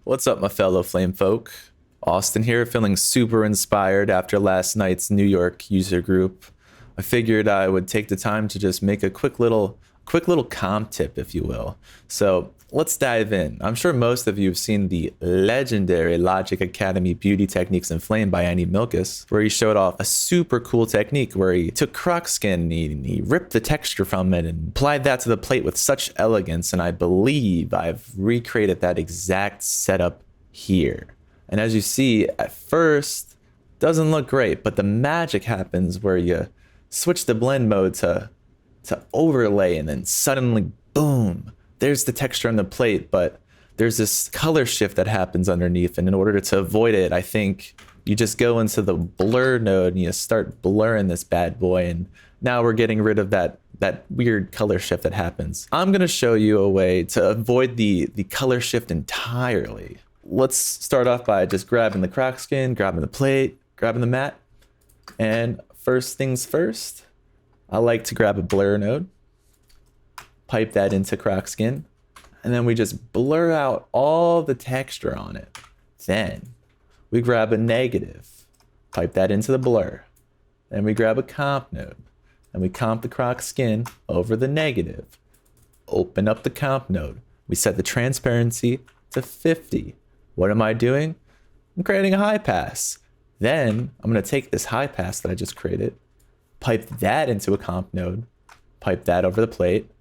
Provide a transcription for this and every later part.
What's up, my fellow flame folk? Austin here, feeling super inspired after last night's New York user group. I figured I would take the time to just make a quick little comp tip, if you will. So let's dive in. I'm sure most of you have seen the legendary Logic Academy Beauty Techniques in Flame by Andy Milkis, where he showed off a super cool technique where he took croc skin and he ripped the texture from it and applied that to the plate with such elegance. And I believe I've recreated that exact setup here. And as you see, at first, doesn't look great, but the magic happens where you switch the blend mode to overlay, and then suddenly, boom, there's the texture on the plate, but there's this color shift that happens underneath. And in order to avoid it, I think you just go into the blur node and you start blurring this bad boy. And now we're getting rid of that weird color shift that happens. I'm gonna show you a way to avoid the color shift entirely. Let's start off by just grabbing the croc skin, grabbing the plate, grabbing the mat. And first things first, I like to grab a blur node, pipe that into croc skin, and then we just blur out all the texture on it. Then we grab a negative, pipe that into the blur. Then we grab a comp node, and we comp the croc skin over the negative. Open up the comp node. We set the transparency to 50. What am I doing? I'm creating a high pass. Then I'm gonna take this high pass that I just created, pipe that into a comp node, pipe that over the plate,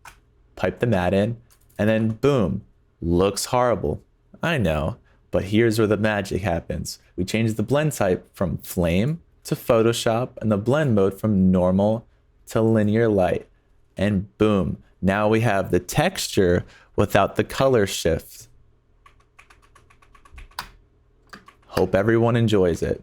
pipe the mat in, and then boom, looks horrible. I know, but here's where the magic happens. We change the blend type from Flame to Photoshop and the blend mode from normal to linear light. And boom, now we have the texture without the color shift. Hope everyone enjoys it.